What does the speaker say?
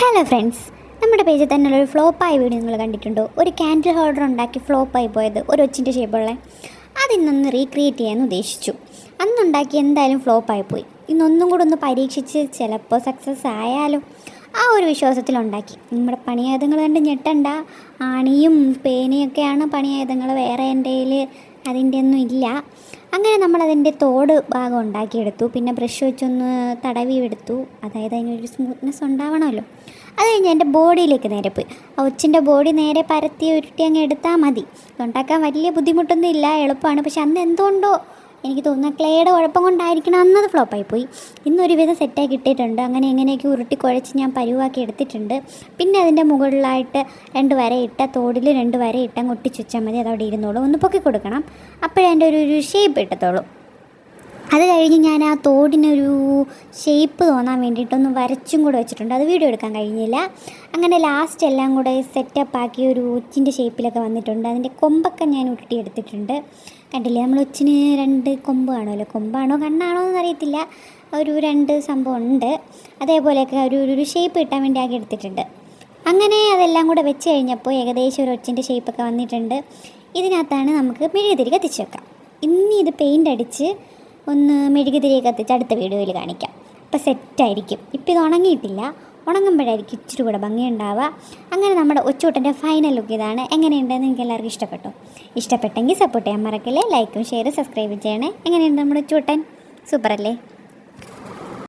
Hello friends, നമ്മുടെ പേജിൽ തന്നെ ഒരു ഫ്ലോപ്പായ വീഡിയോ നിങ്ങൾ കണ്ടിട്ടുണ്ടോ? ഒരു ക്യാൻഡിൽ ഹോൾഡർ ഉണ്ടാക്കി ഫ്ലോപ്പായി പോയത്, ഒരു ഒച്ചിൻ്റെ ഷേപ്പുള്ള. അതിന്നൊന്ന് റീക്രിയേറ്റ് ചെയ്യാൻ ഉദ്ദേശിച്ചു. അന്നുണ്ടാക്കി എന്തായാലും ഫ്ലോപ്പായി പോയി. ഇന്നൊന്നും കൂടെ ഒന്ന് പരീക്ഷിച്ച് ചിലപ്പോൾ സക്സസ് ആയാലോ, ആ ഒരു വിശ്വാസത്തിലുണ്ടാക്കി. നമ്മുടെ പണിയായുധങ്ങൾ കണ്ട് ഞെട്ടണ്ട. ആണിയും പേനയൊക്കെയാണ് പണിയായുധങ്ങൾ, വേറെ എൻ്റെ കയ്യിൽ അതിൻ്റെ ഒന്നും ഇല്ല. അങ്ങനെ നമ്മളതിൻ്റെ തോട് ഭാഗം ഉണ്ടാക്കിയെടുത്തു. പിന്നെ ബ്രഷ് വെച്ചൊന്ന് തടവി എടുത്തു, അതായത് അതിനൊരു സ്മൂത്ത്നെസ് ഉണ്ടാവണമല്ലോ. അത് കഴിഞ്ഞ് എൻ്റെ ബോഡിയിലേക്ക് നേരെ പോയി. ആ ഒച്ചിൻ്റെ ബോഡി നേരെ പരത്തി ഉരുട്ടി അങ്ങ് എടുത്താൽ മതി. ഇതുണ്ടാക്കാൻ വലിയ ബുദ്ധിമുട്ടൊന്നും ഇല്ല, എളുപ്പമാണ്. പക്ഷെ അന്ന് എന്തുകൊണ്ടോ എനിക്ക് തോന്നുന്ന ക്ലേയുടെ കുഴപ്പം കൊണ്ടായിരിക്കണം അന്നത് ഫ്ലോപ്പായിപ്പോയി. ഇന്നൊരുവിധം സെറ്റാക്കി ഇട്ടിട്ടുണ്ട്. അങ്ങനെ എങ്ങനെയൊക്കെ ഉരുട്ടി കുഴച്ച് ഞാൻ പരുവാക്കി എടുത്തിട്ടുണ്ട്. പിന്നെ അതിൻ്റെ മുകളിലായിട്ട് 2 വരയിട്ട തോടിൽ 2 വരയിട്ട ഒട്ടിച്ച് വെച്ചാൽ മതി. അതവിടെ ഇരുന്നോളൂ. ഒന്ന് പൊക്കി കൊടുക്കണം, അപ്പോഴേ അതിൻ്റെ ഒരു ഷേപ്പ് ഇട്ടത്തോളൂ. അത് കഴിഞ്ഞ് ഞാൻ ആ തോടിനൊരു ഷേപ്പ് തോന്നാൻ വേണ്ടിയിട്ടൊന്ന് വരച്ചും കൂടെ വെച്ചിട്ടുണ്ട്. അത് വീഡിയോ എടുക്കാൻ കഴിഞ്ഞില്ല. അങ്ങനെ ലാസ്റ്റ് എല്ലാം കൂടെ സെറ്റപ്പാക്കി ഒരു ഒച്ചിൻ്റെ ഷേപ്പിലൊക്കെ വന്നിട്ടുണ്ട്. അതിൻ്റെ കൊമ്പൊക്കെ ഞാൻ ഉരുട്ടിയെടുത്തിട്ടുണ്ട്. കണ്ടില്ലേ, നമ്മൾ ഒച്ചിന് 2 കൊമ്പ് കാണുമല്ലോ. കൊമ്പാണോ കണ്ണാണോ എന്നറിയത്തില്ല, ഒരു 2 സംഭവം ഉണ്ട്. അതേപോലെയൊക്കെ ഒരു ഷേപ്പ് കിട്ടാൻ വേണ്ടി ആക്കി എടുത്തിട്ടുണ്ട്. അങ്ങനെ അതെല്ലാം കൂടെ വെച്ച് കഴിഞ്ഞപ്പോൾ ഏകദേശം ഒരു ഒച്ചിൻ്റെ ഷേപ്പൊക്കെ വന്നിട്ടുണ്ട്. ഇതിനകത്താണ് നമുക്ക് മെഴുകുതിരി കത്തിച്ച് വെക്കാം. ഇനി ഇത് പെയിൻ്റ് അടിച്ച് ഒന്ന് മെഴുകുതിരിയൊക്കെ കത്തിച്ച് അടുത്ത വീഡിയോയിൽ കാണിക്കാം. അപ്പോൾ സെറ്റായിരിക്കും. ഇപ്പോൾ ഇത് ഉണങ്ങിയിട്ടില്ല, ഉണങ്ങുമ്പോഴായിരിക്കും ഇച്ചിരി കൂടെ ഭംഗിയുണ്ടാവുക. അങ്ങനെ നമ്മുടെ ഒച്ചൂട്ടൻ്റെ ഫൈനൽ ലുക്ക് ഇതാണ്. എങ്ങനെയുണ്ടെന്ന് എനിക്ക് എല്ലാവർക്കും ഇഷ്ടപ്പെട്ടു. ഇഷ്ടപ്പെട്ടെങ്കിൽ സപ്പോർട്ട് ചെയ്യാൻ മറക്കല്ലേ. ലൈക്കും ഷെയറും സബ്സ്ക്രൈബ് ചെയ്യണേ. എങ്ങനെയുണ്ട് നമ്മുടെ ഒച്ചൂട്ടൻ? സൂപ്പറല്ലേ?